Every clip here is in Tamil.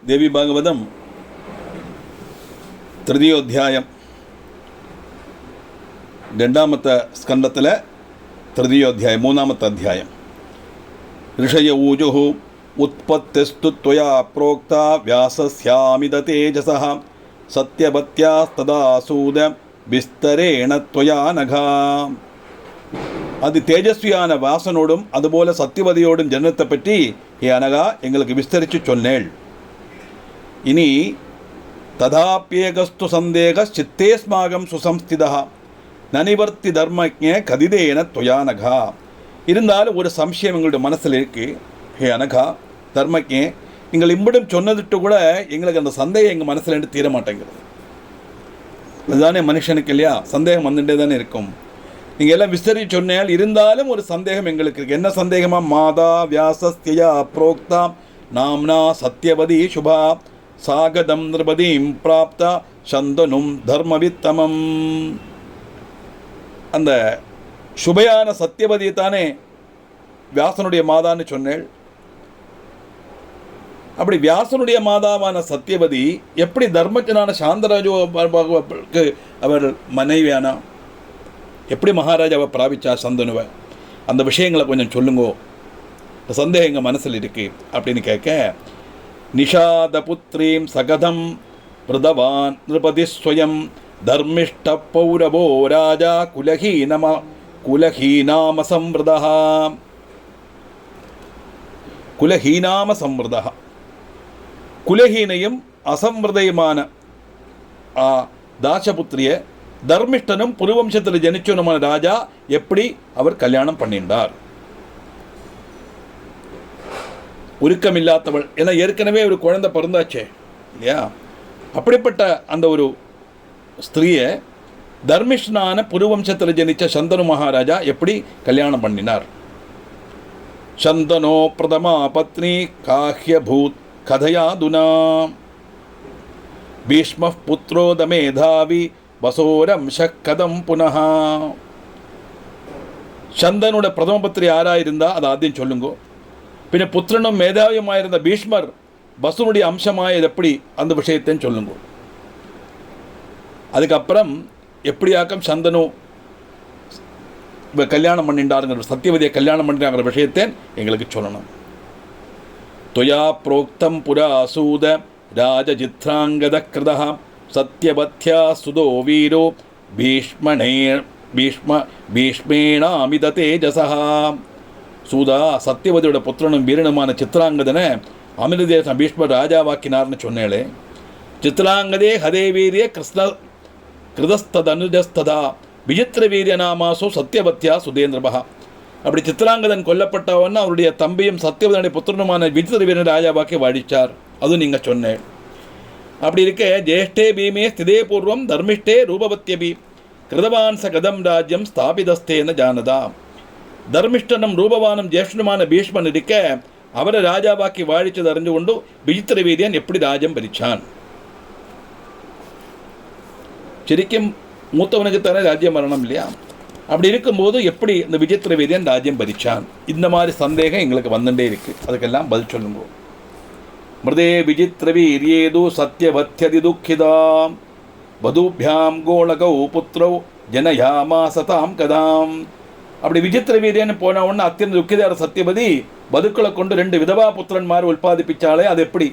ദേവി ഭാഗവതം തൃതീയോധ്യായം രണ്ടാമത്തെ സ്കന്ധത്തിലെ തൃതീയോധ്യായം മൂന്നാമത്തെ അധ്യായം. ഋഷയ ഊജുഹു ഉത്പത്തിസ്തു ത്വയാ പ്രോക്ത വ്യാസസ്യാമിത തേജസഃ സത്യവത്യാസ്തദാസൂത വിസ്തരേണ ത്വയാ നഘ. അത് തേജസ്വിயான வாசனோடும் അതുപോലെ സത്യവതിയോടും ജനനത്തെപ്പറ്റി ഈ അനഘ എങ്ങൾക്ക് വിസ്തരിച്ചു ചൊല്ലേൾ. ഇനി തഥാപ്യേകസ്തു സന്ദേഹ ചിത്തേസ്മാകം സുസംസ്ഥിതഃ നനിവർത്തി ധർമ്മജ്ഞ കഥിതേന ത്വയാ നഘ. இருந்தாலும் ஒரு சம்சயம் எங்களுடைய மனசில் இருக்குது. ஹே அனகா தர்மஜே, நீங்கள் இம்படும் சொன்னதுட்டு கூட எங்களுக்கு அந்த சந்தேகம் எங்கள் மனசில் தீர மாட்டேங்கிறது. அதுதானே மனுஷனுக்கு இல்லையா, சந்தேகம் வந்துட்டே தானே இருக்கும். நீங்கள் எல்லாம் விஸ்தரித்து சொன்னால் இருந்தாலும் ஒரு சந்தேகம் எங்களுக்கு இருக்குது. என்ன சந்தேகமா? மாதா வியாசஸ்தியா புரோக்தா நாம்னா சத்யவதி சுபா சாகதம் நிருபதிம் பிராப்தா சந்தனும் தர்மவித்தமம். அந்த சுபையான சத்தியவதியை தானே வியாசனுடைய மாதான்னு சொன்னேள். அப்படி வியாசனுடைய மாதாவான சத்தியவதி எப்படி தர்மஜனான சாந்தராஜு அவர் மனைவியானா, எப்படி மகாராஜாவை பிராபிச்சா சந்தனுவை, அந்த விஷயங்களை கொஞ்சம் சொல்லுங்கோ, இந்த சந்தேகம் எங்கள் மனசில் இருக்கு அப்படின்னு கேட்க, நிஷாத புத்ரீம் சகதம் பிரதவான் நிருபதி ஸ்வயம் தர்மிஷ்ட பௌரவோ ராஜா குலஹீனாம சம்வൃதா. குலஹீனையும் அசம்வൃതயுமான ஆ தாசபுத்திரிய தர்மிஷ்டனும் புருவம்சத்தில் ஜனிச்சவனுமான ராஜா எப்படி அவர் கல்யாணம் பண்ணிண்டார். உருக்கமில்லாதவள், ஏன்னா ஏற்கனவே ஒரு குழந்தை பிறந்தாச்சே இல்லையா, அப்படிப்பட்ட அந்த ஒரு ஸ்திரீயை தர்மிஷ்டனான புருவம்சத்தில் ஜனிச்ச சந்தனு மகாராஜா எப்படி கல்யாணம் பண்ணினார். சந்தனோ பிரதமா பத்னி காஹ்யபூத் கதையாதுனா பீஷ்ம புத்ரோத மேதாவி வசோரம்ச கதம் புனः. சந்தனோட பிரதம பத்திரி யாராயிருந்தா அதை ஆദ്യം சொல்லுங்கோ. பின்ன புத்திரனும் மேதாவியுமாயிருந்த பீஷ்மர் வசுனுடைய அம்சமாயது எப்படி, அந்த விஷயத்தையும் சொல்லுங்கோ. அதுக்கப்புறம் எப்படியாக்கம் சந்தனு கல்யாணம் பண்ணிண்டாருங்கிற, சத்தியவதியை கல்யாணம் பண்ணிட்டாங்கிற விஷயத்தை எங்களுக்கு சொல்லணும். துவயா புரோக்தம் புரா சூத ராஜஜித்ராங்கத கிருதः சத்யவத்யா சுதோ வீரோ பீஷ்மேணாமித தேஜசः. சூதா, சத்தியவதியோட புத்திரனும் வீரனுமான சித்ராங்கதனை அமிர்தேசம் பீஷ்மர் ராஜாவாக்கினார்னு சொன்னேளே. சித்ராங்கதே ஹதே வீரிய கிருதஸ்தனுஜஸ்ததா விசித்திர வீரிய நாமாசோ சத்யவத்யா சுதேந்திரபா. அப்படி சித்ராங்கதன் கொல்லப்பட்டவன் அவருடைய தம்பியும் சத்தியவதனுடைய புத்திரனுமான விசித்திர வீரன் ராஜாவாக்கி வாழிச்சார். அதுவும் நீங்கள் சொன்னேன். அப்படி இருக்க ஜேஷ்டே பீமே ஸ்திதே பூர்வம் தர்மிஷ்டே ரூபவத்யபி கிருதவான் ச கதம் ராஜ்யம் ஸ்தாபிதஸ்தேன ஜானதா. தர்மிஷ்டனும் ரூபவானும் ஜேஷ்டனுமான பீஷ்மன் இருக்க அவரை ராஜாவாக்கி வாழிச்சது அறிஞ்சு கொண்டு விசித்திர வீரியன் எப்படி ராஜ்யம் பறிச்சான். ശരിക്കും മൂത്തവനുக்கு தானே ராஜ்யம் வரணும் இல்லையா? அப்படி இருக்கும்போது எப்படி இந்த விசித்திர வீரியன் ராஜ்யம் பறிச்சான்? இந்த மாதிரி சந்தேகம் எங்களுக்கு வந்துட்டே இருக்கு. அதுக்கெல்லாம் பதில் சொல்லுங்க. மிருதே விசித்திர வீரியேது சத்யவத்யதி துக்கிதாம் வதூபியாம் கோளகௌ புத்ரௌ ஜனயாமாசதாம் கதாம். அப்படி விசித்திர வீரியன் போன உடனே அத்தியந்த துக்கிதார சத்தியவதி வதுக்களை கொண்டு 2 விதவா புத்திரன்மார் உற்பத்திச்சாலே அது எப்படி?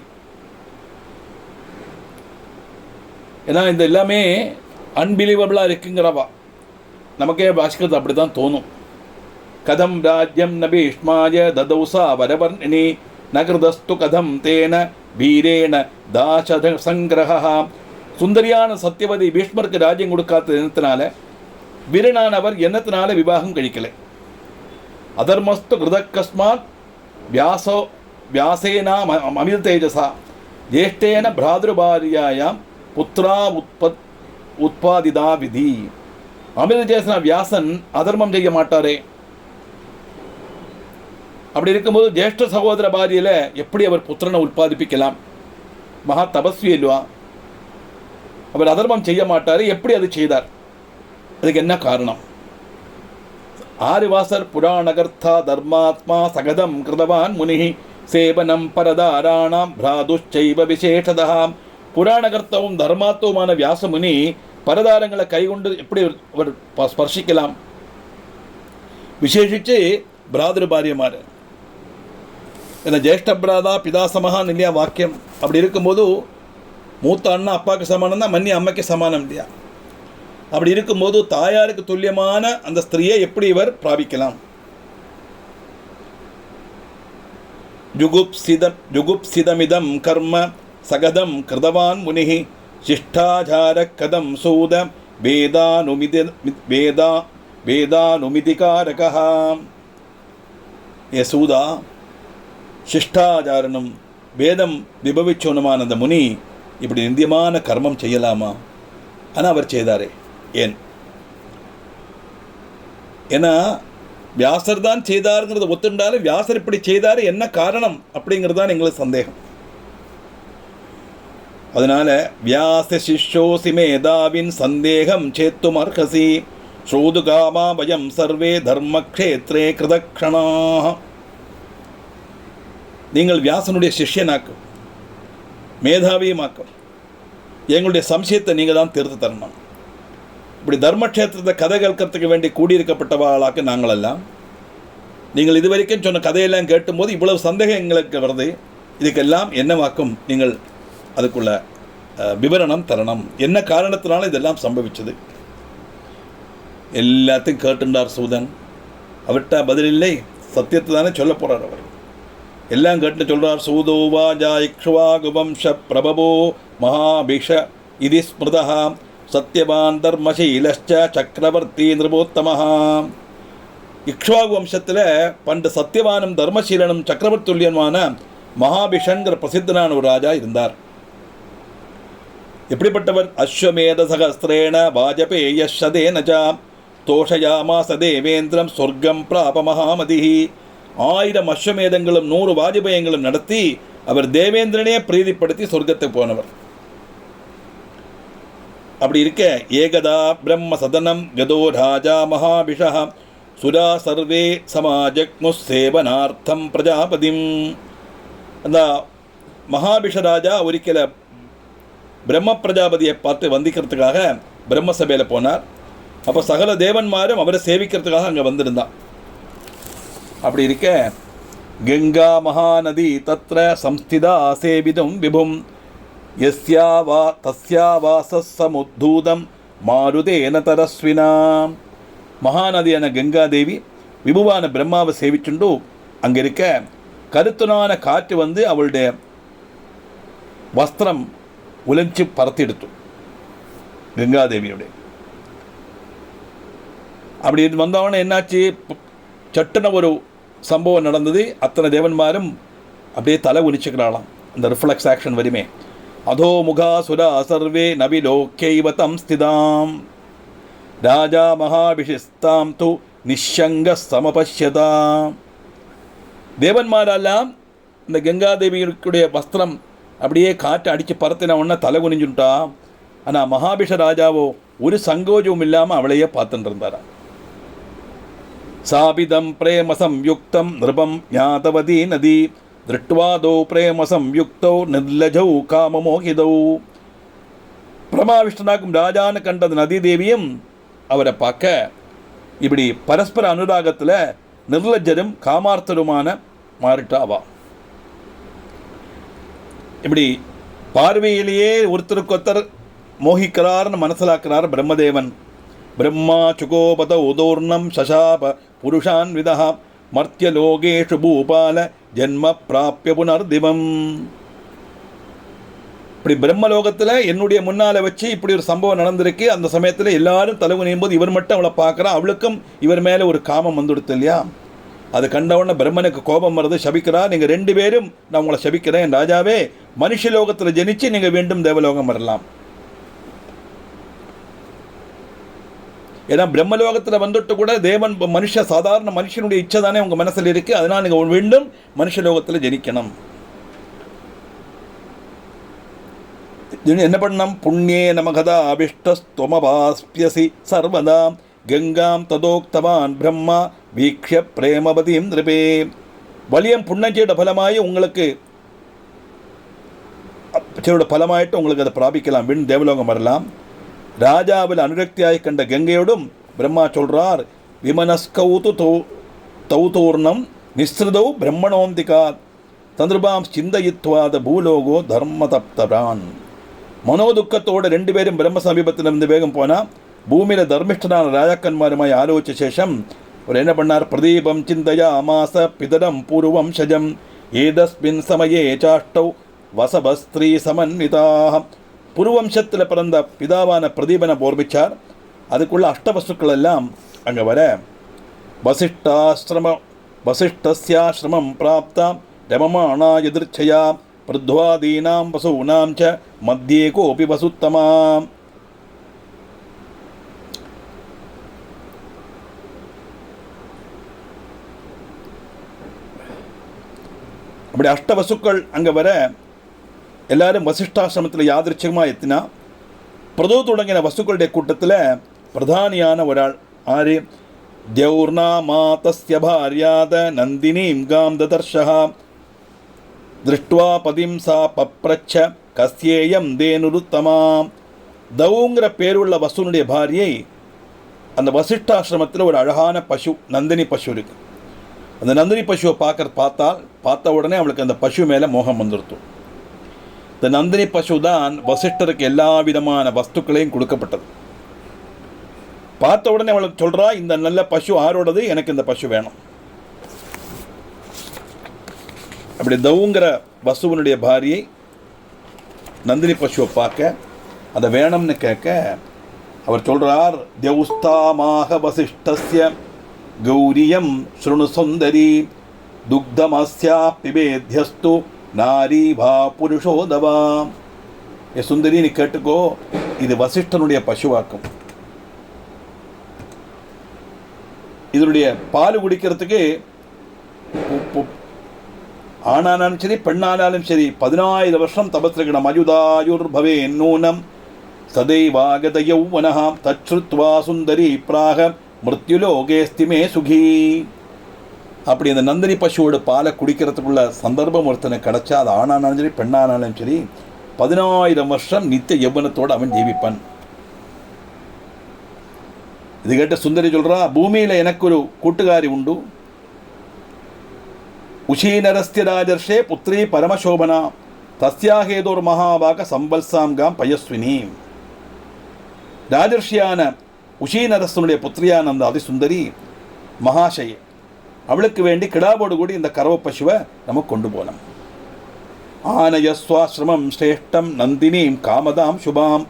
ஏன்னா இந்த எல்லாமே அன்பிலீவபிளாக இருக்குங்கிறவா, நமக்கே பாஷ்கரத்தை அப்படி தான் தோணும். கதம் ராஜ்யம் ந பீஷ்மாய ததௌசா வரவர்ணினி நகிருதஸ்து கதம் தேன வீரேன தாசத சங்கிரகா. சுந்தரியான சத்தியவதி பீஷ்மருக்கு ராஜ்யம் கொடுக்காத எண்ணத்தினால, வீரனானவர் எண்ணத்தினால விவாகம் கழிக்கலை. அதர்மஸ்து கிருதக்கஸ்மாத் வியாசேனா அமித தேஜசா ஜேஷ்டேன பிராதுர்பாரியாயாம் புத்ரா உத்பாதிதா விதி. அமிர்த தேசன வியாசன் அதர்மம் செய்ய மாட்டாரே. அப்படி இருக்கும்போது ஜேஷ்ட சகோதர பாரியில எப்படி அவர் புத்திரனை உற்பத்திக்கலாம்? மகா தபஸ்வி இல்லவா, அவர் அதர்மம் செய்ய மாட்டார். எப்படி அது செய்தார்? அதுக்கு என்ன காரணம்? ஆரிவாசர் புராணகர்த்தா தர்மாத்மா சகதம் கிருதவான் முனி സേവനം പരതാരാണാം ഭ്രാതുശ്ചൈവ വിശേഷതഃ. പുരാണകർത്തവും ധർമാത്വവുமான വ്യാസമുനി പരതാരങ്ങളെ കൈകൊണ്ട് എപ്പടി അവർ സ്പർശിക്കലാം? വിശേഷിച്ച് ഭ്രാതൃഭാര്യമാർ. ஏன்னா ஜேஷ்டபிராதா பிதாசமகான்னு இல்லையா வாக்கியம். அப்படி இருக்கும்போது மூத்த அண்ணா அப்பாவுக்கு சமானம் தான், மன்னி அம்மைக்கு சமானம் இல்லையா? அப்படி இருக்கும்போது தாயாருக்கு துல்லியமான அந்த ஸ்திரீயை எப்படி இவர் பிராபிக்கலாம்? ஜுகுப்சிதமிதம் கர்ம சகதம் கிருதவான் முனிஹி சிஷ்டாச்சார கதம் சூத வேதானுமிதிகாரகः. ஏ சூதா, சிஷ்டாச்சாரனும் வேதம் விபவிச்சோனுமான அந்த முனி இப்படி நிந்தியமான கர்மம் செய்யலாமா? ஆனால் அவர் செய்தாரே. ஏன்? ஏன்னா வியாசர் தான் செய்தாருங்கிறத ஒத்துண்டாலும் வியாசர் இப்படி செய்தார், என்ன காரணம் அப்படிங்கிறது தான் எங்களுக்கு சந்தேகம். அதனால வியாச சிஷ்யோசி மேதாவின் சந்தேகம் சேத்தும் அர்ஹசி ஸ்ரோதுகாமா பயம் சர்வே தர்மக்ஷேத்ரே கிருதக்ஷணாः. நீங்கள் வியாசனுடைய சிஷ்யனாக்கும், மேதாவியுமாக்கும். எங்களுடைய சம்சயத்தை நீங்கள் தான் தீர்த்து தரணும். இப்படி தர்மக்ஷேத்திரத்தை கதை கேட்கறதுக்கு வேண்டி கூடியிருக்கப்பட்டவாளாக்கு நாங்களெல்லாம். நீங்கள் இதுவரைக்கும் சொன்ன கதையெல்லாம் கேட்டும்போது இவ்வளவு சந்தேகம் எங்களுக்கு வருது. இதுக்கெல்லாம் என்னவாக்கும்? நீங்கள் அதுக்குள்ள விவரணம் தரணும். என்ன காரணத்தினால இதெல்லாம் சம்பவிச்சது? எல்லாத்தையும் கேட்டுண்டார் சூதன். அவர்கிட்ட பதில் இல்லை, சத்தியத்தை தானே சொல்ல போகிறார் அவர். எல்லாம் கேட்டு சொல்கிறார். சூதோவாஜா இக்ஷ்வாகு வம்ச பிரபவோ மகாபிஷ இது ஸ்மிருதா சத்யவான் தர்மசீலச்ச சக்கரவர்த்தி நிருபோத்தமஹ. இக்ஷ்வாகு வம்சத்தில் பண்டு சத்யவானும் தர்மசீலனும் சக்கரவர்த்தி துல்லியனுமான மகாபிஷன்கிற பிரசித்தனான ஒரு ராஜா இருந்தார். எப்படிப்பட்டவர்? அஸ்வமேத சகஸ்திரேண வாஜபேய சதேனஜா தோஷயாமாச தேவேந்திரம் சொர்க்கம் பிராப மகாமதிஹி. 1000 அஸ்வமேதங்களும் 100 வாஜபேயங்களும் நடத்தி அவர் தேவேந்திரனே பிரீதிப்படுத்தி சொர்க்கத்துக்கு போனவர். அப்படி இருக்க ஏகதா பிரம்ம சதனம் கதோ ராஜா மகாபிஷா சுரா சர்வே சமாஜக்மு சேவனார்த்தம் பிரஜாபதிம். அந்த மகாபிஷ ராஜா ஒரிக்கல பிரம்ம பிரஜாபதியை பார்த்து வந்திக்கிறதுக்காக பிரம்ம சபையில் போனார். அப்போ சகல தேவன்மாரும் அவரை சேவிக்கிறதுக்காக அங்கே வந்திருந்தான். அப்படி இருக்க கங்கா மகாநதி தத்ர சம்ஸ்திதா சேவிதும் விபும் யஸ்யாவா தஸ்யாவாசமுத்தூதம் மாருதேன தரஸ்வினா. மகாநதியான கங்காதேவி விபுவான பிரம்மாவை சேவிச்சுண்டு அங்கே இருக்க கருத்துனான காற்று வந்து அவளுடைய வஸ்திரம் உலஞ்சி பறத்திடுத்து கங்காதேவியோடைய. அப்படி வந்தவொடனே என்னாச்சு? சட்டுன ஒரு சம்பவம் நடந்தது. அத்தனை தேவன்மாரும் அப்படியே தலை உனிச்சுக்கிறாளாம். அந்த ரிஃப்ளெக்ஸ் ஆக்ஷன் வருமே. அதோ முகா சுரா சர்வே நவிலோக்கைவதம் ஸ்திதாம் ராஜா மகாபிஷிஸ்தாம் து நிஷங்க சமபஷ்யதாம். தேவன்மாரெல்லாம் இந்த கங்காதேவியுடைய வஸ்திரம் அப்படியே காற்று அடித்து பறத்தின உடனே தலை குனிஞ்சுட்டா. ஆனால் மகாபிஷ ராஜாவோ ஒரு சங்கோஜமும் இல்லாமல் அவளையே பார்த்துட்டு இருந்தாராம். சாபிதம் பிரேமசம் யுக்தம் நிருபம் ஞாதவதி நதி திருட்வாதோ பிரேமசம் யுக்தோ நிர்லஜௌ காமமோகிதௌ. பிரமாவிஷ்ணனாக்கும் ராஜான்னு கண்டது நதி தேவியும் அவரை பார்க்க இப்படி பரஸ்பர அனுராகத்தில் நிர்லஜரும் காமார்த்தருமான மாறிட்டாவா. இப்படி பார்வையிலேயே ஒருத்தருக்கொத்தர் மோகிக்கிறார்னு மனசிலாக்கிறார் பிரம்மதேவன். பிரம்மா சுகோபத உதோர்ணம் சசாப புருஷான் விதா மர்த்தியலோகேஷு பூபால ஜென்ம பிராப்பிய புனர்திவம். இப்படி பிரம்மலோகத்தில் என்னுடைய முன்னால் வச்சு இப்படி ஒரு சம்பவம் நடந்திருக்கு. அந்த சமயத்தில் எல்லாரும் தலைவனியும் போது இவர் மட்டும் அவளை பார்க்குறா. அவளுக்கும் இவர் மேலே ஒரு காமம் வந்துடுத்து இல்லையா? அது கண்டவுடனே பிரம்மனுக்கு கோபம் வருது, சபிக்கிறா. நீங்கள் 2 பேரும் நான் உங்களை சபிக்கிறேன் ராஜாவே, மனுஷலோகத்தில் ஜனிச்சு நீங்கள் மீண்டும் தேவலோகம் வரலாம். ஏன்னா பிரம்மலோகத்தில் வந்துட்டு கூட தேவன் சாதாரண மனுஷனுடைய இச்சை தானே உங்கள் மனசில் இருக்குது. அதனால் நீங்கள் மீண்டும் மனுஷலோகத்தில் ஜனிக்கணும். என்ன பண்ணணும்? புண்ணியே நமகதா அபிஷ்டஸ்துவமபாஸ்பியசி சர்வதா கங்காம் ததோக்தவான் பிரம்மா வீக்ஷ பிரேமபதிம் நிருபே. വലിയ പുണ്യചെയ്ത ഫലമായി உங்களுக்கு ചെയ്ത ഫലമായിട്ട് உங்களுக்கு அதை பிராபிக்கலாம், விண் தேவலோகம் வரலாம். ராஜாவில் அனுரக்தியாய் கண்ட கங்கையோடும் பிரம்மா சொல்றார், விமனஸ்கௌது தௌதூர்ணம் நிஸ்ருதௌ பிரம்மணோந்திகா தந்திருபாம் சிந்தயித்வாத பூலோகோ தர்மதப்தரான். മനോദുഃഖത്തോടെ രണ്ടുപേരും ബ്രഹ്മസമീപത്തിൽ നിന്ന് വേഗം പോനാൽ ഭൂമിയിലെ ധർമ്മിഷ്ഠനാണ് രാജാക്കന്മാരുമായി ആലോചിച്ച ശേഷം ഒരു എന്നെ പണ്ണാർ പ്രദീപം ചിന്തയാമാസ പിതരം പൂർവം ശജം ഏതസ്മിൻ സമയേ ചാഷ്ടൗ വസഭസ്ത്രീ സമന്വിതാഹ. புருவம்சத்தில் பிறந்த பிதாவான பிரதீபனை போர்பிச்சார். அதுக்குள்ள அஷ்டவஸ்துக்களெல்லாம் அங்கே வர வசிஷ்டஸ்யாசிரமம் பிராப்தா ரமமாணா எதிர்ச்சயா பிருத்வாதீனாம் வசூனாம் ச மத்தியே கோபி வசுத்தமா. அப்படி அஷ்டவசுக்கள் அங்கே வர எல்லாரும் வசிஷ்டாசிரமத்தில் யாதிருச்சகமாக எத்தினா பிரதோ தொடங்கின வசுக்களுடைய கூட்டத்தில் பிரதானியான ஒராள் ஆறு தியௌர்ணாமாதஸ்ய பாரியாத நந்தினீம் காம் ததர்ஷா திருஷ்டுவா பதிம் சா பப்ரச்ச கஸ்யேயம் தேனுருத்தமா. தவுங்கிற பேருள்ள வசுனுடைய பாரியை அந்த வசிஷ்டாசிரமத்தில் ஒரு அழகான பசு நந்தினி பசு இருக்கு. அந்த நந்தினி பசுவை பார்த்த உடனே அவளுக்கு அந்த பசு மேலே மோகம் வந்துருத்தும். இந்த நந்தினி பசு தான் வசிஷ்டருக்கு எல்லா விதமான வஸ்துக்களையும் கொடுக்கப்பட்டது. பார்த்த உடனே அவளுக்கு சொல்றா, இந்த நல்ல பசு ஆரோடது, எனக்கு இந்த பசு வேணும். அப்படி தவுங்கிற வசுவனுடைய பாரியை நந்தினி பசுவை பார்க்க அதை வேணும்னு கேட்க அவர் சொல்றார், தியௌஸ்தாமாக வசிஷ்டஸ்ய கௌரியம் ஸ்ருணு சுந்தரி துக்தமஸ்யா பிபேத்யஸ்து நாரி பா புருஷோதவா. ஏ சுந்தரி, நீ கேட்டுக்கோ, இது வசிஷ்டனுடைய பசுவாக்கும். இதனுடைய பால் குடிக்கிறதுக்கு ஆனாலும் சரி பெண்ணானாலும் சரி 14 வருஷம் தபஸ்ருக்கணும். அயுதாயுர் பவே நூனம் சதைவாகத யௌவனஹா தச்ருத்வா சுந்தரி பிராக மிருத்யுலோகே ஸ்திமே சுகி. அப்படி அந்த நந்தினி பசுவோட பாலை குடிக்கிறதுக்குள்ள சந்தர்ப்பம் ஒருத்தனை கிடைச்சா, அது ஆனானாலும் சரி பெண்ணானாலும் சரி 14 வருஷம் நித்திய யௌவனத்தோடு அவன் ஜீவிப்பான். இது கேட்ட சுந்தரி சொல்றா, பூமியில் எனக்கு ஒரு கூட்டுக்காரி உண்டு. உஷீனரஸ்ய ராஜர்ஷே புத்திரி பரமசோபனா தஸ்யாகேதோர் மகாபாக சம்பல்சாங்காம் பயஸ்வினி. ராஜர்ஷியான உஷீனரசனுடைய புத்திரியான அந்த அதிசுந்தரி மகாஷய, அவளுக்கு வேண்டி கிடாவோடு கூடி இந்த கரவ பசுவை நம்ம கொண்டு போனோம். ஆனயஸ்வாசிரமம் ஸ்ரேஷ்டம் நந்தினீம் காமதாம் சுபாம்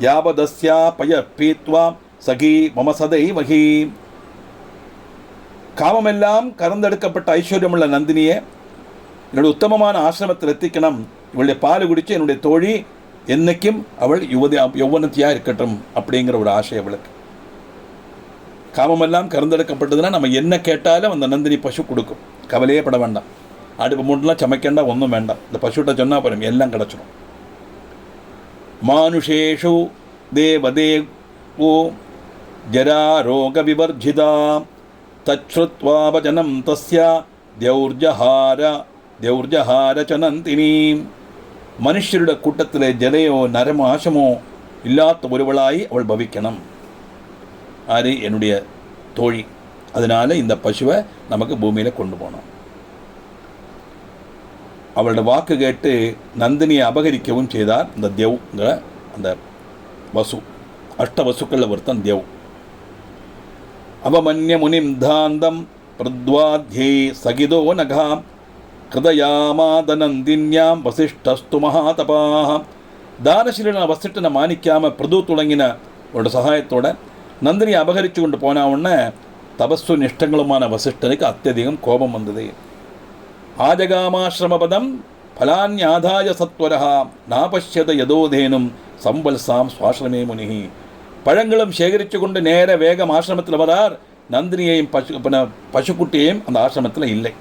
யாவதஸ்யா பய பீத்வா சகி மம சதை மகி. காமமெல்லாம் கறந்தெடுக்கப்பட்ட ஐஸ்வர்யமுள்ள நந்தினியை என்னுடைய உத்தமமான ஆசிரமத்தில் எத்திக்கணும். இவளுடைய பால் குடித்து என்னுடைய தோழி என்னைக்கும் அவள் யௌவனத்தியாக இருக்கட்டும் அப்படிங்கிற ஒரு ஆசை அவளுக்கு. காமமெல்லாம் கறந்தெடுக்கப்பட்டதுன்னா நம்ம என்ன கேட்டாலும் அந்த நந்தினி பசு கொடுக்கும். கவலையே பட வேண்டாம், அடுப்பு மூட்டெலாம் சமைக்கண்டா, ஒன்றும் வேண்டாம். இந்த பசுகிட்ட சொன்னால் பாருங்க எல்லாம் கிடச்சிடும். மானுஷேஷு தேவதேவோ ஜரா ரோக விவர்ஜிதா தச்ருத்வாபஜனம் தஸ்யா தியௌர்ஜஹார சனந்தினி. மனுஷருடைய கூட்டத்தில் ஜலையோ நரமாசமோ இல்லாத ஒருவளாய் அவள் பவிக்கணும். ஆறு என்னுடைய தோழி. அதனால இந்த பசுவை நமக்கு பூமியில் கொண்டு போனோம். அவளோட வாக்கு கேட்டு நந்தினியை அபகரிக்கவும் செய்தார் இந்த தேவ்ங்கிற அந்த வசு. அஷ்ட வசுக்களில் ஒருத்தன் தேவ். அவமன்ய முனிம் தாந்தம் பிரத்வாத்யை சகிதோ நகா ஹிருதயாமாதனந்தின்யாம் வசிஷ்டஸ்து மகாதபாக. தானசீலன வசிஷ்டனை மானிக்காம பிரது தொடங்கின ஒரு சகாயத்தோட நந்தினியை அபகரித்து கொண்டு போன உடனே தபஸ்து நிஷ்டங்களுமான வசிஷ்டனுக்கு அत्यதிகம் கோபம் வந்தது. ஆஜகாமாசிரமபதம் பலான்யாதாய சத்வரஹா நாபஷ்யத யதோதேனும் சம்பல்சாம் சுவாசிரமே முனிகி. பழங்களும் சேகரித்து கொண்டு நேர வேகம் ஆசிரமத்தில் வரார். நந்தினியையும் பசுக்குட்டியையும் அந்த ஆசிரமத்தில் இல்லை.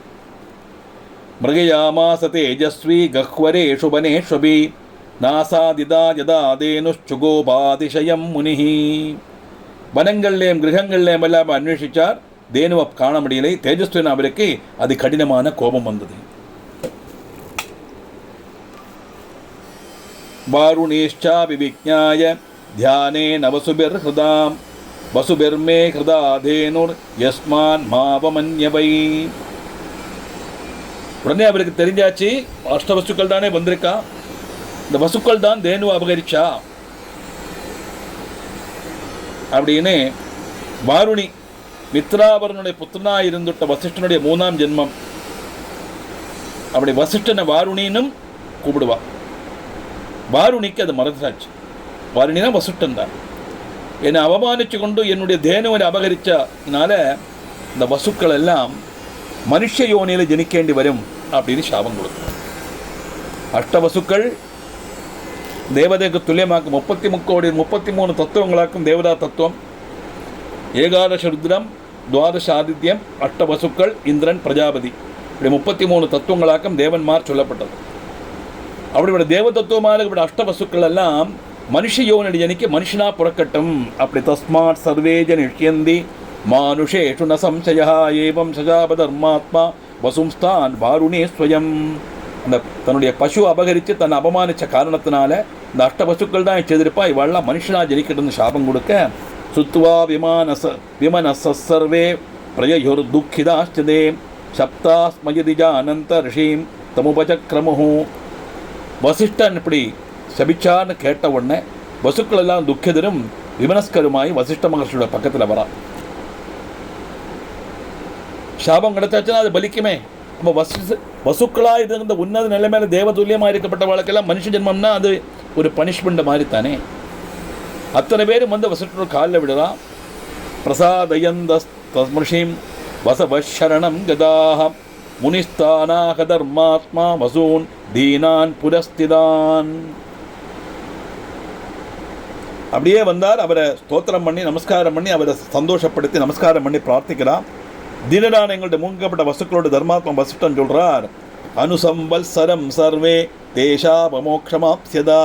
மிருகயாமாச தேஜஸ்வி கஹ்வரேஷு வனேஷ்வபி நாசாதிதா யதாதேனுஷ்சுகோபாதிஷயம் முனிஹி. வனங்கள்லேயும் கிரகங்கள்லேயும் எல்லாம் அன்வேஷித்தார். தேனுவை காண முடியலை. தேஜஸ்வின் அவருக்கு அது கடினமான கோபம் வந்தது. வாருணேஷ்சா விவிஜ்ஞாய தியானேன வசுபிர்ஹிருதாம் வசுபிர்மே ஹிருதா தேனுர் யஸ்மான் மாவமன்யவை. உடனே அவருக்கு தெரிஞ்சாச்சு, அஷ்டவசுக்கள் தானே வந்திருக்கா, இந்த வசுக்கள் தான் தேனு அபகரிச்சா அப்படின்னு. வாருணி மித்ராவரனுடைய புத்திரனாக இருந்துட்ட வசிஷ்டனுடைய 3ஆம் ஜென்மம். அப்படி வசிஷ்டனை வாருணின்னும் கூப்பிடுவா. வாருணிக்கு அது மறந்துடாச்சு. வாருணினா வசிஷ்டன் தான். என்னை அவமானிச்சு கொண்டு என்னுடைய தேனுவை அபகரிச்சனால இந்த வசுக்கள் எல்லாம் மனுஷ யோனியில் ஜனிக்கேண்டி வரும் அப்படின்னு சாபம் கொடுக்கும். அஷ்டவசுக்கள் தேவதைக்கு துல்லியமாக்கும் 33 தத்துவங்களாக்கும் தேவதா தத்துவம். 11 ருத்ரம், 12 ஆதித்யம், 8 வசுக்கள், இந்திரன், பிரஜாபதி, இப்படி 33 தத்துவங்களாக்கும் தேவன்மார் சொல்லப்பட்டது. அப்படிப்பட்ட தேவ தத்துவமான இப்படி அஷ்டவசுக்கள் எல்லாம் மனுஷ யோனடி ஜனிக்கு மனுஷனா புறக்கட்டும். அப்படி தஸ்மாத் சர்வே ஜனிஷ்யந்தி மானுஷேஷு ந சம்சயா ஏவம் சஜாபதர்மாத்மா வசும்ஸ்தான் வாருணே ஸ்வயம். அந்த தன்னுடைய பசு அபகரித்து தன்னை அபமானித்த காரணத்தினால இந்த அஷ்டபசுக்கள் தான் செய்திருப்பா, இவெல்லாம் மனுஷனா ஜனிக்கிட்டு சாபம் கொடுக்க. சுத்வா விமனசர்வே பிரயோர் துக்கிதாஸ்தே சப்தாஸ்மயதிஜானந்த ரிஷீம் தமுபசக்ரமுஹு. வசிஷ்டன் இப்படி சபிச்சான்னு கேட்ட உடனே வசுக்கள் எல்லாம் துக்கிதரும் விமனஸ்கருமாய் வசிஷ்ட மகர்ஷியோட பக்கத்தில் வரா. சாபம் கிடைச்சாச்சுன்னா அது பலிக்குமே. நம்ம வசுக்களாக இருந்த உன்னத நிலைமையில தேவதுல்யமாக இருக்கப்பட்ட வாழ்க்கையெல்லாம் மனுஷ ஜென்மம்னா அது ஒரு பனிஷ்மெண்ட் மாதிரி தானே. அத்தனை பேரும் வந்து வசிஷ்டனோட காலில் விடுறா. பிரசாதயந்தஸ்மர்ஷீம் வசவரணம் கதாக முனிஸ்தானாக தர்மாத்மா வசூன் தீனான் புரஸ்திதான். அப்படியே வந்தார். அவரை ஸ்தோத்திரம் பண்ணி நமஸ்காரம் பண்ணி அவரை சந்தோஷப்படுத்தி நமஸ்காரம் பண்ணி பிரார்த்திக்கிறான். தினடான எங்களுடைய மூங்கப்பட்ட வசுக்களோட தர்மாத்மா வசிஷ்டன் சொல்றார், அனுசம்பல்சரம் சர்வே தேசாபமோக்ஷமாப்ஸ்யதா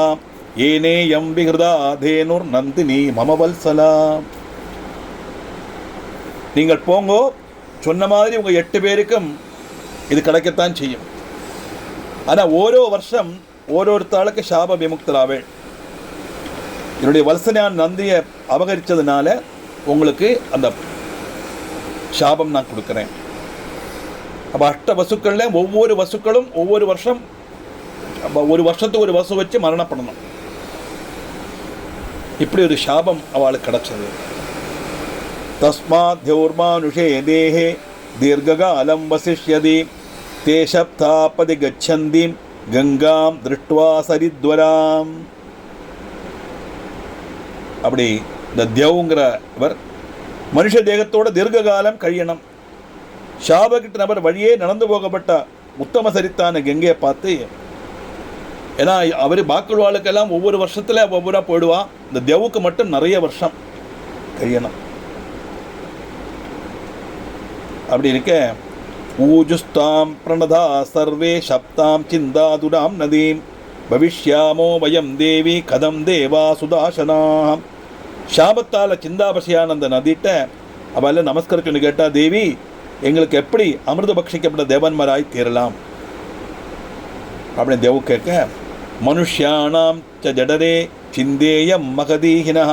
ஏனேயம் விஹிருதா தேனுர் நந்தினி மமவல்சலா. நீங்கள் போங்கோ, சொன்ன மாதிரி உங்கள் 8 பேருக்கும் இது கிடைக்கத்தான் செய்யும். ஆனால் ஓரோ வருஷம் ஓரோருத்தாளுக்கு சாப விமுக்தராவே. என்னுடைய வல்சனையான நந்தியை அபகரித்ததுனால உங்களுக்கு அந்த சாபம் நான் கொடுக்குறேன். அப்போ 8 வசுக்களில் ஒவ்வொரு வசுக்களும் ஒவ்வொரு வருஷம் ஒரு வருஷத்துக்கு ஒரு வசு வச்சு மரணப்படணும். இப்படி ஒரு சாபம் அவளுக்கு கிடச்சது. தஸ்மாத் த்யோர்மானுஷே தேஹே தீர்காலம் வசிஷ்யதி தே சப்தாபதி கச்சந்தி கங்காம் திருஷ்டுவா சரித்வராம். அப்படி இந்த தியவுங்கிறவர் மனுஷ தேகத்தோட தீர்க்காலம் கழியணும். சாபகிட்ட நபர் வழியே நடந்து போகப்பட்ட உத்தம சரித்தான கங்கையை பார்த்து, ஏன்னா அவர் பாக்குவாளுக்கெல்லாம் ஒவ்வொரு வருஷத்தில் ஒவ்வொரு போயிடுவா, இந்த தேவுக்கு மட்டும் நிறைய வருஷம் கழியணும். அப்படி இருக்க ஊஜுஸ்தாம் பிரணதா சர்வே சப்தாம் சிந்தாதுராம் நதீம் பவிஷ்யாமோ வயம் தேவி கதம் தேவா சுதாசனாம். சாபத்தால் சிந்தாபசியான அந்த நதிட்ட அவள் நமஸ்கரிச்சுன்னு கேட்டா, தேவி எங்களுக்கு எப்படி அமிர்த பக்ஷிக்கப்பட்ட தேவன்மாராய் தீரலாம் அப்படின்னு தேவு கேட்க, மனுஷ்யானாம் ச ஜடரே சிந்தேயம் மகதீஹினா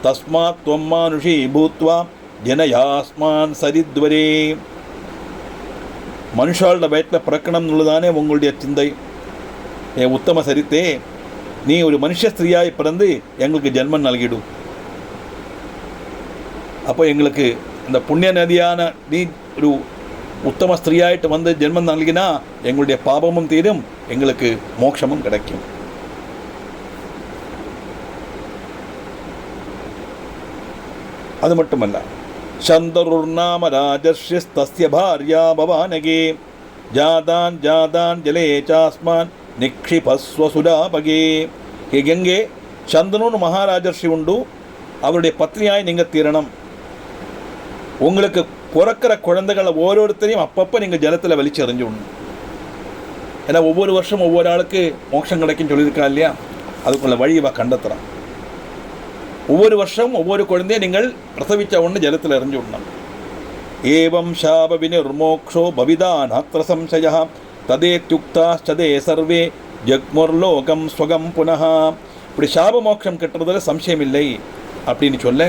தஸ்மாத் துவம் மானுஷி பூத்வா ஜனயாஸ்மான் சரித்வரே. மனுஷாளோட வயிற்றில் பிறக்கணும் உள்ளதானே உங்களுடைய சிந்தை. என் உத்தம சரித்தே, நீ ஒரு மனுஷ ஸ்திரீயாய் பிறந்து எங்களுக்கு ஜென்மம் நல்கிடும். அப்போ எங்களுக்கு இந்த புண்ணிய நதியான நீ ஒரு உத்தம ஸ்திரீயாயிட்டு வந்து ஜென்மம் நல்கினா எங்களுடைய பாபமும் தீரும், எங்களுக்கு மோட்சமும் கிடைக்கும். அது மட்டுமல்ல, சந்தருர்நாம ராஜர்ஷிஸ்தஸ்ய பார்யா பவானகே ஜாதான் ஜாதான் ஜலே சாஸ்மான் நிக்ஷிபஸ்வசுடாபகே. ஹே கங்கே, சந்தனூர் மகாராஜர்ஷி உண்டு, அவருடைய பத்னியாய் நீங்கள் தீரணும். உங்களுக்கு பிறக்கிற குழந்தைகளை ஓரோருத்தரையும் அப்பப்போ நீங்கள் ஜலத்தில் வெளிச்சு எறிஞ்சு விடணும். ஏன்னா ஒவ்வொரு வருஷம் ஒவ்வொரு ஆளுக்கு மோட்சம் கிடைக்குன்னு சொல்லியிருக்கா இல்லையா, அதுக்குள்ள வழியை கണ്ടെத்துறான். ஒவ்வொரு வருஷம் ஒவ்வொரு குழந்தையை நீங்கள் பிரசவித்த உடனே ஜலத்தில் எறிஞ்சு விடணும். ஏவம் சாப வினிர்மோக்ஷோ பவிதா நாத்திர சம்சயः ததேத்யுக்தாஸ்சதே சர்வே ஜக்முர்லோகம் ஸ்வகம் புனः. இப்படி சாப மோட்சம் கட்டுறதுல சம்சயம் இல்லை அப்படின்னு சொல்ல,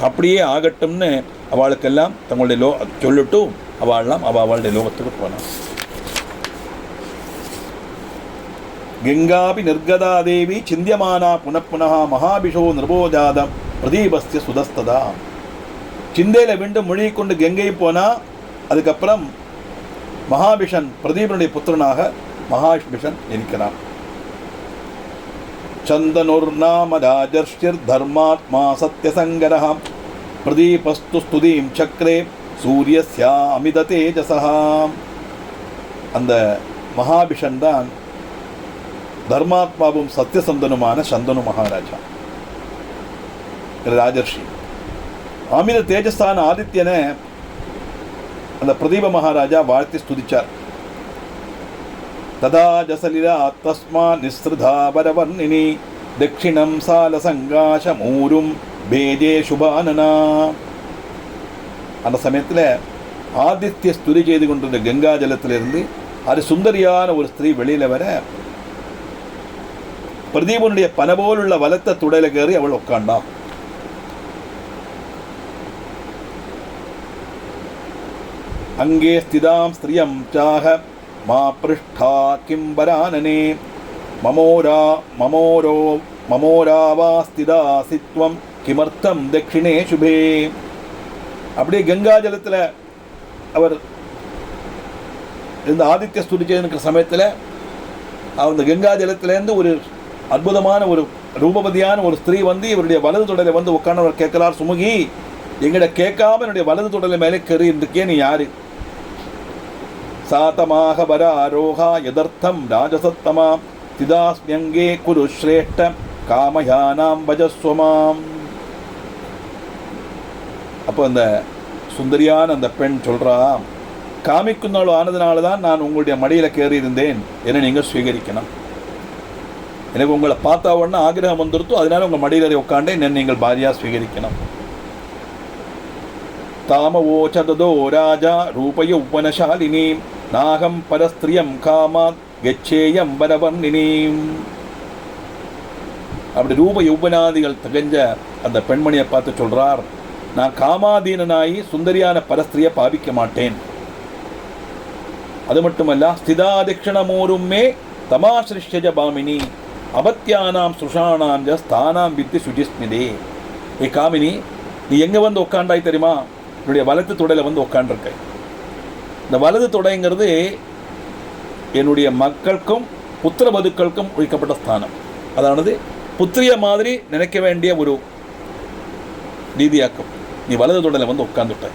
அப்படியே ஆகட்டும்னு அவளுக்கெல்லாம் தங்களுடைய சொல்லிட்டும் அவள்லாம் அவளுடைய லோகத்துக்கு போனான். கங்காபி நிர்கதா தேவி சிந்தியமானா புனப்புனः மகாபிஷோ நிருபோஜாதம் பிரதீபஸ்ய சுதஸ்ததா. சிந்தையில் விண்டு மொழி கொண்டு கங்கை போனால் அதுக்கப்புறம் மகாபிஷன் பிரதீபனுடைய புத்திரனாக மகாபிஷன் இருக்கிறான். சந்தனுர்நாம ராஜர்ஷிர் தர்மாத்மா சத்யசங்கரः பிரதீபஸ்து ஸ்துதிம் சக்ரே சூரியஸ்யா அமித தேஜசः. அந்த மகாபிஷன் தான் தர்மாத்மாவும் சத்யசந்தனுமான சந்தனு மகாராஜா ராஜர்ஷி. அமித தேஜஸ்தான ஆதித்யனை அந்த பிரதீப மகாராஜா வாழ்த்தி ஸ்துதிச்சார். ததா ஜசலிலா தஸ்மா நிஸ்ருதா வரவர்ணினி தட்சிணம் சாலசங்காசமூரும் பேஜே சுபானனா. அந்த சமயத்தில் ஆதித்ய ஸ்துதி செய்து கொண்டிருந்த கங்கா ஜலத்திலிருந்து அது சுந்தரியான ஒரு ஸ்திரீ வெளியில் வர பிரதீபனுடைய பனபோலுள்ள வலத்த துடையில கேறி அவள் உட்காண்டான். அங்கே ஸ்திதாம் ஸ்திரியம் சாக மா பிருஷ்டா கிம்பரானனே மமோரா மமோரோ மமோராவா ஸ்திதா சித்வம் கிமர்த்தம் தட்சிணே சுபே. அப்படியே கங்கா ஜலத்தில் அவர் இந்த ஆதித்ய ஸ்துதி செய்திருக்கிற சமயத்தில் அந்த கங்கா ஜலத்திலேருந்து ஒரு அற்புதமான ஒரு ரூபவதியான ஒரு ஸ்திரீ வந்து இவருடைய வலது தொடரை வந்து உட்கார்ந்து கேட்கிறார், சுமுகி எங்கிட்ட கேட்காம என்னுடைய வலது தொடரை மேலே கறி இருக்கே, நீ யாரு? சாத்தமாக வர ஆரோகா யதர்த்தம் ராஜசத்தமா திதாஸ்மியங்கே குரு ஸ்ரேஷ்ட காமயானாம் பஜஸ்வமாம். அப்போ அந்த சுந்தரியான அந்த பெண் சொல்றா, காமிக்குன்னாலும் ஆனதுனால தான் நான் உங்களுடைய மடியில் கேறி இருந்தேன், என்னை நீங்கள் ஸ்வீகரிக்கணும். எனக்கு உங்களை பார்த்தா உடனே ஆகிரகம் வந்துருத்தோ, அதனால உங்கள் மடியில் உட்காண்டே என்னை நீங்கள் பாரியாக ஸ்வீகரிக்கணும். தாமவோச்சதோ ராஜா ரூபய உபனசாலினி நாகம் பரஸ்திரியம் காமாத் கச்சேயம் வரவர்ணினி. அப்படி ரூப யௌவனாதிகள் தகஞ்ச அந்த பெண்மணியை பார்த்து சொல்றார், நான் காமாதீனனாயி சுந்தரியான பரஸ்திரியை பாவிக்க மாட்டேன். அது மட்டுமல்ல, ஸ்திதாதிக்ஷணமோருமே தமாசிருஷ்யஜ பாமினி அபத்தியானாம் சுஷானாம் ஸ்தானாம் வித்தி சுஜிஸ்மிதே. ஏ காமினி, நீ எங்கே வந்து உட்காண்டாய் தெரியுமா? என்னுடைய வலது தொடையில் வந்து உட்காண்டிருக்க. இந்த வலது தொடைங்கிறது என்னுடைய மக்களுக்கும் புத்திரவதுக்களுக்கும் ஒழிக்கப்பட்ட ஸ்தானம். அதானது புத்திரிய மாதிரி நினைக்க வேண்டிய ஒரு ரீதியாக்கும். நீ வலது தொடையில் வந்து உட்கார்ந்துட்ட.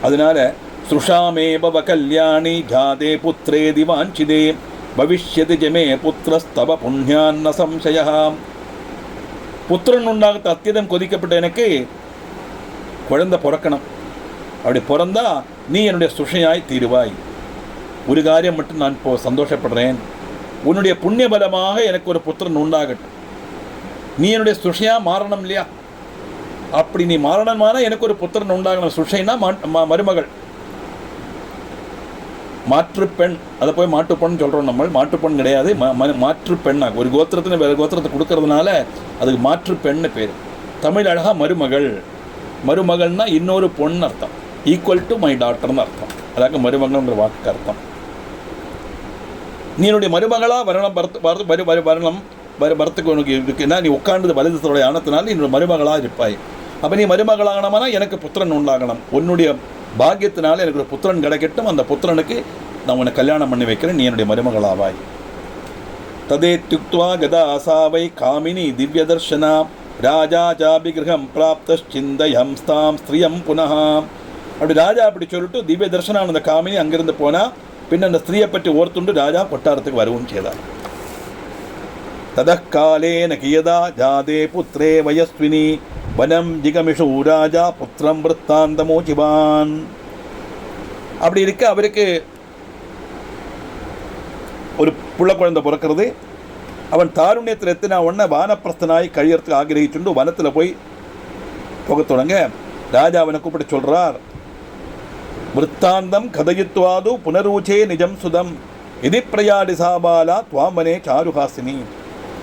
அதனால சுஷாமே பவ கல்யாணி ஜாதே புத்திரே திவாஞ்சிதே பவிஷ்யதி ஜமே புத்திரஸ்தவ புண்ணியான்ன சம்சயா. புத்திரன் உண்டாக அத்தியதம் கொதிக்கப்பட்ட எனக்கு குழந்தை பிறக்கணும். அப்படி பிறந்தா நீ என்னுடைய சுஷையாய் தீருவாய். ஒரு காரியம் மட்டும் நான் இப்போ சந்தோஷப்படுறேன், உன்னுடைய புண்ணிய பலமாக எனக்கு ஒரு புத்திரன் உண்டாகட்டும். நீ என்னுடைய சுஷையா மாறணும் இல்லையா? அப்படி நீ மாறணுமான எனக்கு ஒரு புத்திரன் உண்டாகணும். சுஷைனா மருமகள், மாற்றுப்பெண். அதை போய் மாட்டுப்பெண் சொல்கிறோம். நம்ம மாட்டுப்பெண் கிடையாது, மாற்றுப்பெண்ணாக ஒரு கோத்திரത്തിന് வேறு கோத்திரத்தை கொடுக்கறதுனால அதுக்கு மாற்றுப்பெண்ணு பேர். தமிழ் அழகாக மருமகள். மருமகள்னா இன்னொரு பொண்ணு அர்த்தம், ஈக்குவல் டு மை டாட்டர்னு அர்த்தம். அதாக மருமகள்ன்ற வாக்கு அர்த்தம். நீ என்னுடைய மருமகளாக வரணும் வரத்துக்கு உனக்கு இருக்குன்னா நீ உட்கார்ந்து வலதுடைய ஆனத்தினால என்னோட மருமகளாக இருப்பாய். அப்போ நீ மருமகளாகணும்னா எனக்கு புத்திரன் உண்டாகணும். உன்னுடைய பாக்கியத்தினால எனக்கு ஒரு புத்திரன் கிடைக்கட்டும். அந்த புத்திரனுக்கு நான் உன்னை கல்யாணம் பண்ணி வைக்கிறேன், நீ என்னுடைய மருமகளாவாய். ததேத்யுக்த்வா கதா ஆசாவை காமினி திவ்ய தர்ஷனா ராஜா ஜாபிகிரகம் பிராப்தச்சிந்தயம் ஸ்தாம் ஸ்திரியம் புனः. அப்படி ராஜா அப்படி சொல்லிட்டு திவ்ய தர்ஷனான அந்த காமினி அங்கிருந்து போனால் பின் அந்த ஸ்திரீயை பற்றி ஓர்த்துண்டு ராஜா கொட்டாரத்துக்கு வரவும் செய்தார். ததக்காலேன கியதா ஜாதே புத்திரே வயஸ்வினி வனம் ஜிகமிஷு ராஜா புத்திரம் விற்த்தாந்தமோச்சிவான். அப்படி இருக்க அவருக்கு ஒரு புள்ள குழந்தை பிறக்கிறது. அவன் தாருண்யத்தில் எத்தினா உடனே வானப்பிரஸ்தனாய் கழியறதுக்கு ஆகிரகிச்சுண்டு வனத்தில் போய் போக தொடங்க ராஜா அவனை கூப்பிட்டு சொல்கிறார், விற்த்தாந்தம் கதயித்வாது புனரூச்சே நிஜம் சுதம் இது பிரயாடி சாபாலா துவாமனே சாருஹாசினி.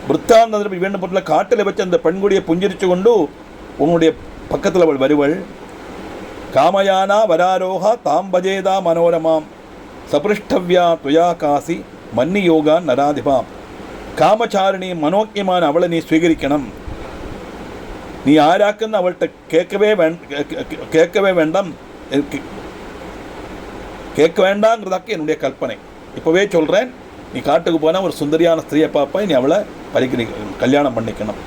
விற்த்தாந்தம் வேண்ட பொருள் காட்டில் வச்சு அந்த பெண்குடியை புஞ்சிரிச்சு கொண்டு உன்னுடைய பக்கத்தில் அவள் வருவள். காமயானா வராரோகா தாம் பஜேதா மனோரமாம் சபிருஷ்டவ்யா துயா காசி மன்னி யோகா நராதிபாம். காமச்சாரிணி மனோக்கியமான அவளை நீ സ്വീകരിക്കണം. நீ ஆராக்குன்னு அவள்கிட்ட கேட்கவே வேண்டாம், கேட்க வேண்டாங்கிறதாக்கு என்னுடைய கற்பனை. இப்போவே சொல்கிறேன், நீ காட்டுக்கு போனால் ஒரு சுந்தரியான ஸ்திரியை பார்ப்பா, நீ அவளை கல்யாணம் பண்ணிக்கணும்.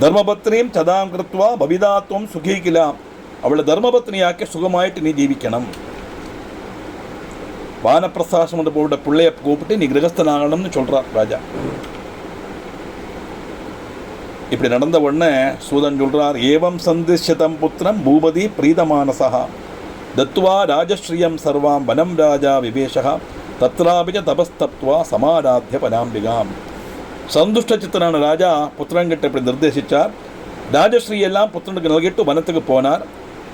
தர்மபத்னியும் சதாம் கிருத்வா பவிதாத்வம் சுகீகிலாம். அவளை தர்மபத்னியாக்கி சுகமாயிட்டு நீ ஜீவிக்கணும். வானப்பிரசாசம் போட்ட பிள்ளைய கூப்பிட்டு நீ கிரகஸ்தனாகணும்னு சொல்கிறார் ராஜா. இப்படி நடந்த உடனே சூதன் சொல்கிறார், ஏவம் சந்திஷ்யதம் புத்திரம் பூபதி பிரீதமானசா தத்வா ராஜஸ்ரீயம் சர்வாம் வனம் ராஜா விவேஷா தத்ராபிஜ தபஸ்தப்துவா சமாராத்திய பராம்பிகாம். சந்துஷ்ட சித்தனான ராஜா புத்திரன்கிட்ட இப்படி நிர்தேசித்தார். ராஜஸ்ரீ எல்லாம் புத்திரனுக்கு நல்கிட்டு வனத்துக்கு போனார்.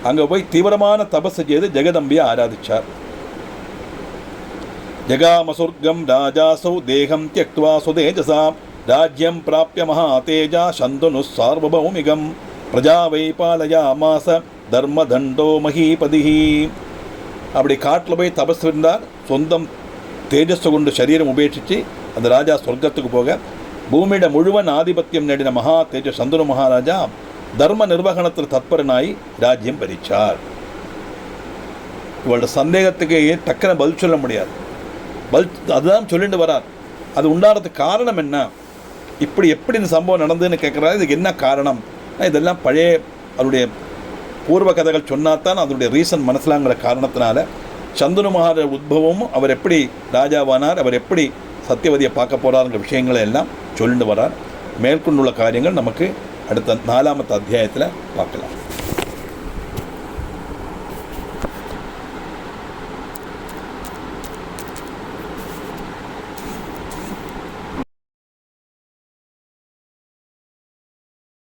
அங்கே போய் தீவிரமான தபஸ் செய்து ஜெகதம்பியை ஆராதிச்சார். ஜகாமசுர்கம் ராஜாசௌ தேகம் தியக்த்வா சுதேஜசா ராஜ்யம் பிராப்ய மகாதேஜா சந்துனு சார்வபௌமிகம் பிரஜா வைபாலயாமாச தர்மதண்டோ மகீபதிஹி. அப்படி காட்டில் போய் தபஸ் இருந்தார். சொந்தம் தேஜஸ் கொண்டு சரீரம் உபேட்சித்து அந்த ராஜா சொர்க்கத்துக்கு போக பூமியிட முழுவன் ஆதிபத்தியம் நேடின மகா தேஜ சந்துனு மகாராஜா தர்ம நிர்வகணத்தில் தத்பரனாய் ராஜ்யம் பறிச்சார். இவளோட சந்தேகத்துக்கு டக்குன பதில் சொல்ல முடியாது. அதுதான் சொல்லிட்டு வரார். அது உண்டானதுக்கு காரணம் என்ன, இப்படி எப்படி இந்த சம்பவம் நடந்ததுன்னு கேட்குறாரு. இதுக்கு என்ன காரணம்? இதெல்லாம் பழைய அவருடைய பூர்வ கதைகள் சொன்னாதான் அதனுடைய ரீசன் மனசிலாங்கிற காரணத்தினால சந்துனு மகாராஜ உத்பவமும் அவர் எப்படி ராஜாவானார், அவர் எப்படி சத்தியவதியை பார்க்க போகிறாருங்கிற விஷயங்களை எல்லாம் சொல்லிட்டு வரார். மேற்கொண்டுள்ள காரியங்கள் நமக்கு அடுத்த 4ஆம் அத்தியாயத்தில் பார்க்கலாம்.